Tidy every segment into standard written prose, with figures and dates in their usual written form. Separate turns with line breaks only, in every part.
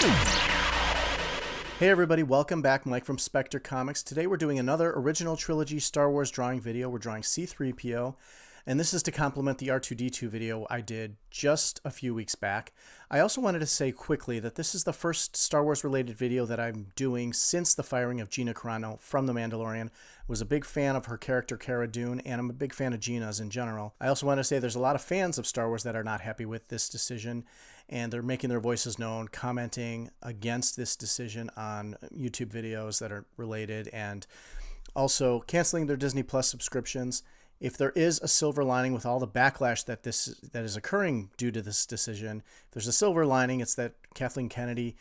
Hey everybody, welcome back. Mike from Spectre Comics. Today we're doing another original trilogy Star Wars drawing video. We're drawing C-3PO, and this is to complement the R2-D2 video I did just a few weeks back. I also wanted to say quickly that this is the first Star Wars related video that I'm doing since the firing of Gina Carano from The Mandalorian. I was a big fan of her character Cara Dune, and I'm a big fan of Gina's in general. I also want to say there's a lot of fans of Star Wars that are not happy with this decision, and they're making their voices known, commenting against this decision on YouTube videos that are related, and also canceling their Disney Plus subscriptions. If there is a silver lining with all the backlash that is occurring due to this decision, if there's a silver lining, it's that Kathleen Kennedy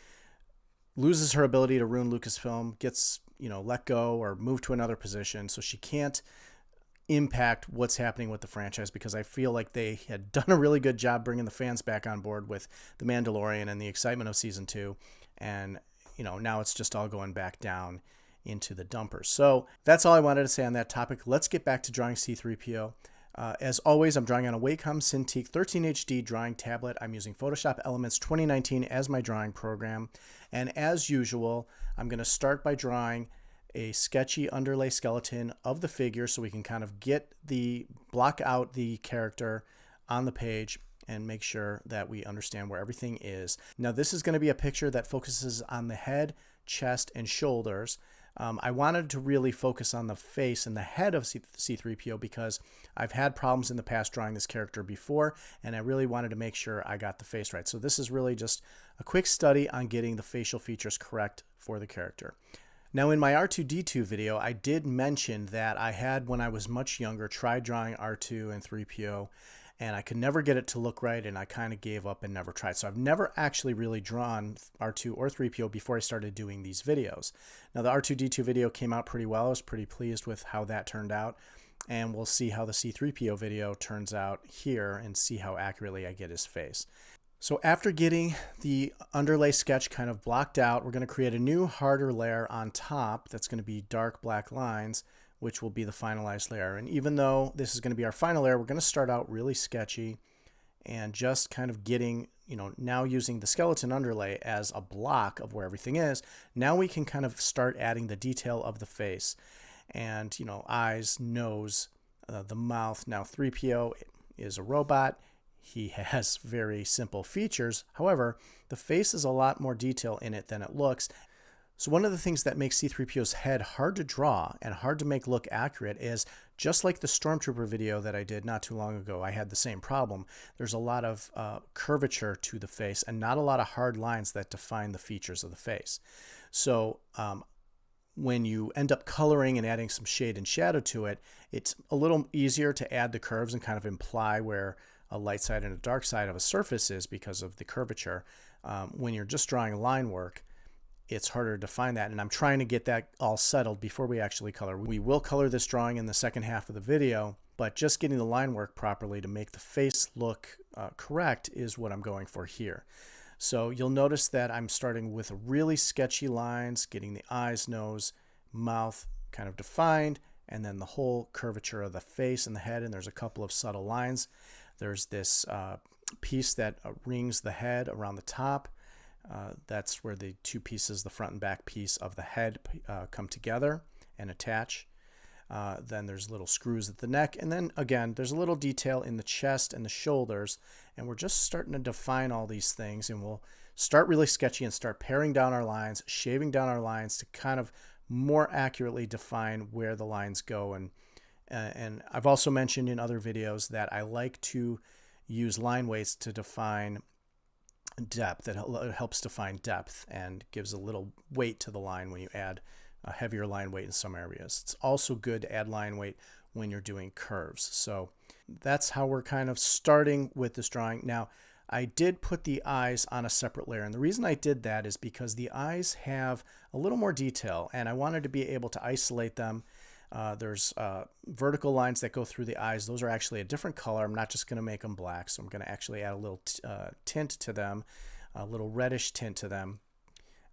loses her ability to ruin Lucasfilm, gets let go or moved to another position, so she can't impact what's happening with the franchise, because I feel like they had done a really good job bringing the fans back on board with The Mandalorian and the excitement of season 2, and now it's just all going back down into the dumpers. So that's all I wanted to say on that topic. Let's get back to drawing C-3PO. As always, I'm drawing on a Wacom Cintiq 13 HD drawing tablet. I'm using Photoshop Elements 2019 as my drawing program, and as usual, I'm going to start by drawing a sketchy underlay skeleton of the figure so we can kind of block out the character on the page and make sure that we understand where everything is. Now this is going to be a picture that focuses on the head, chest, and shoulders. I wanted to really focus on the face and the head of C-3PO because I've had problems in the past drawing this character before, and I really wanted to make sure I got the face right. So this is really just a quick study on getting the facial features correct for the character. Now in my R2-D2 video, I did mention that I had, when I was much younger, tried drawing R2 and 3PO, and I could never get it to look right, and I kind of gave up and never tried. So I've never actually really drawn R2 or 3PO before I started doing these videos. Now the R2-D2 video came out pretty well. I was pretty pleased with how that turned out, and we'll see how the C-3PO video turns out here and see how accurately I get his face. So after getting the underlay sketch kind of blocked out, we're going to create a new harder layer on top that's going to be dark black lines, which will be the finalized layer. And even though this is going to be our final layer, we're going to start out really sketchy and just kind of getting, now using the skeleton underlay as a block of where everything is. Now we can kind of start adding the detail of the face and, eyes, nose, the mouth. Now 3PO is a robot. He has very simple features. However, the face is a lot more detail in it than it looks. So one of the things that makes C-3PO's head hard to draw and hard to make look accurate is, just like the Stormtrooper video that I did not too long ago, I had the same problem. There's a lot of curvature to the face and not a lot of hard lines that define the features of the face. So when you end up coloring and adding some shade and shadow to it, it's a little easier to add the curves and kind of imply where a light side and a dark side of a surface is because of the curvature. When you're just drawing line work, it's harder to find that, and I'm trying to get that all settled before we actually color. We will color this drawing in the second half of the video, but just getting the line work properly to make the face look correct is what I'm going for here. So you'll notice that I'm starting with really sketchy lines, getting the eyes, nose, mouth kind of defined, and then the whole curvature of the face and the head, and there's a couple of subtle lines. There's this piece that rings the head around the top. That's where the two pieces, the front and back piece of the head, come together and attach. Then there's little screws at the neck, and then again there's a little detail in the chest and the shoulders, and we're just starting to define all these things, and we'll start really sketchy and start paring down our lines, shaving down our lines to kind of more accurately define where the lines go. And I've also mentioned in other videos that I like to use line weights to define depth. It helps define depth and gives a little weight to the line when you add a heavier line weight in some areas. It's also good to add line weight when you're doing curves. So that's how we're kind of starting with this drawing. Now, I did put the eyes on a separate layer, and the reason I did that is because the eyes have a little more detail, and I wanted to be able to isolate them. There's vertical lines that go through the eyes. Those are actually a different color. I'm not just going to make them black, so I'm going to actually add a little tint to them, a little reddish tint to them.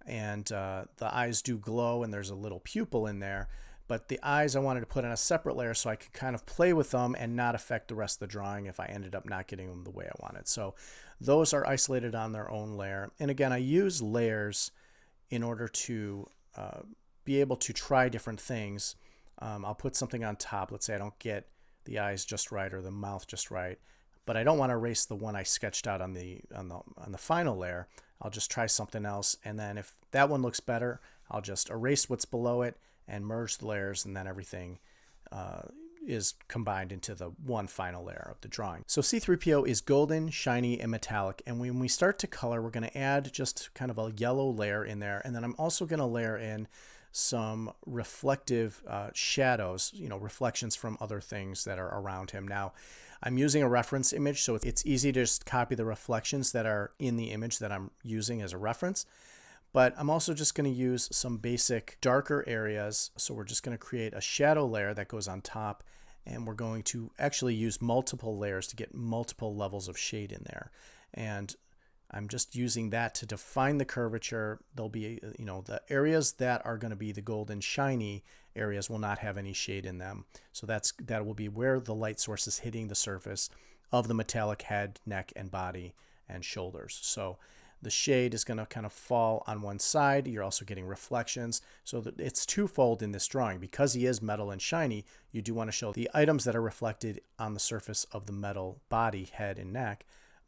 And the eyes do glow, and there's a little pupil in there. But the eyes I wanted to put on a separate layer so I could kind of play with them and not affect the rest of the drawing if I ended up not getting them the way I wanted. So those are isolated on their own layer. And again, I use layers in order to be able to try different things. I'll put something on top. Let's say I don't get the eyes just right or the mouth just right, but I don't want to erase the one I sketched out on the final layer. I'll just try something else, and then if that one looks better, I'll just erase what's below it and merge the layers, and then everything is combined into the one final layer of the drawing. So C-3PO is golden, shiny, and metallic, and when we start to color, we're going to add just kind of a yellow layer in there, and then I'm also going to layer in some reflective shadows, reflections from other things that are around him. Now, I'm using a reference image, so it's easy to just copy the reflections that are in the image that I'm using as a reference. But I'm also just going to use some basic darker areas. So we're just going to create a shadow layer that goes on top, and we're going to actually use multiple layers to get multiple levels of shade in there. And I'm just using that to define the curvature. There'll be, the areas that are going to be the golden shiny areas will not have any shade in them. So that will be where the light source is hitting the surface of the metallic head, neck, and body and shoulders. So the shade is going to kind of fall on one side. You're also getting reflections. So that it's twofold in this drawing. Because he is metal and shiny, you do want to show the items that are reflected on the surface of the metal body, head, and neck.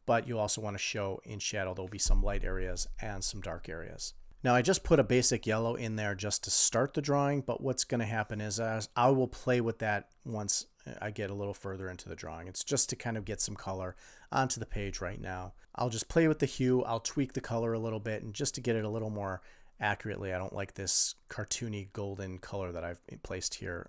But you also want to show in shadow there'll be some light areas and some dark areas. Now I just put a basic yellow in there just to start the drawing, but what's going to happen is I will play with that once I get a little further into the drawing. It's just to kind of get some color onto the page right now. I'll just play with the hue, I'll tweak the color a little bit, and just to get it a little more accurately, I don't like this cartoony golden color that I've placed here.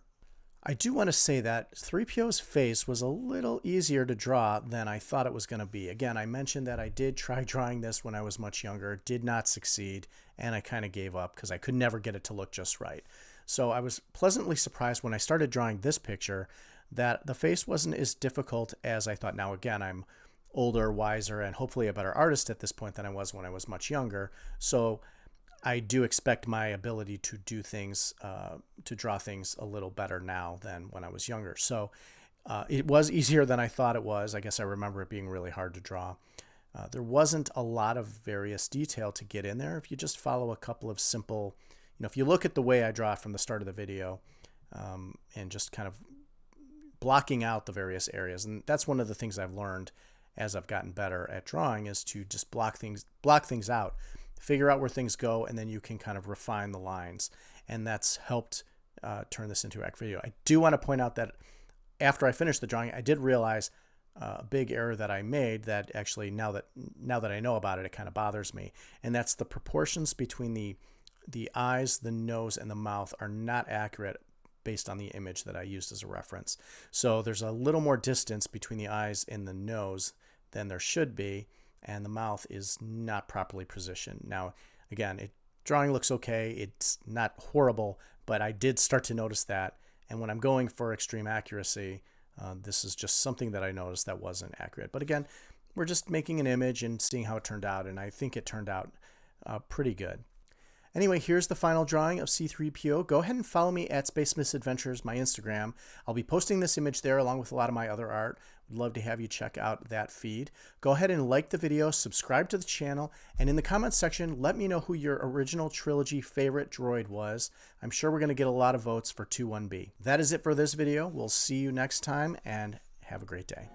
I do want to say that 3PO's face was a little easier to draw than I thought it was going to be. Again, I mentioned that I did try drawing this when I was much younger, did not succeed, and I kind of gave up because I could never get it to look just right. So I was pleasantly surprised when I started drawing this picture that the face wasn't as difficult as I thought. Now, again, I'm older, wiser, and hopefully a better artist at this point than I was when I was much younger. So I do expect my ability to do things, to draw things a little better now than when I was younger. So it was easier than I thought it was. I guess I remember it being really hard to draw. There wasn't a lot of various detail to get in there. If you just follow a couple of simple, if you look at the way I draw from the start of the video and just kind of blocking out the various areas. And that's one of the things I've learned as I've gotten better at drawing is to just block things out. Figure out where things go, and then you can kind of refine the lines. And that's helped turn this into a video. I do want to point out that after I finished the drawing, I did realize a big error that I made that actually now that I know about it, it kind of bothers me. And that's the proportions between the eyes, the nose, and the mouth are not accurate based on the image that I used as a reference. So there's a little more distance between the eyes and the nose than there should be, and the mouth is not properly positioned. Now, again, drawing looks okay. It's not horrible, but I did start to notice that. And when I'm going for extreme accuracy, this is just something that I noticed that wasn't accurate. But again, we're just making an image and seeing how it turned out, and I think it turned out pretty good. Anyway, here's the final drawing of C-3PO. Go ahead and follow me at Space Misadventures, my Instagram. I'll be posting this image there along with a lot of my other art. Would love to have you check out that feed. Go ahead and like the video, subscribe to the channel, and in the comments section, let me know who your original trilogy favorite droid was. I'm sure we're going to get a lot of votes for 2-1B. That is it for this video. We'll see you next time, and have a great day.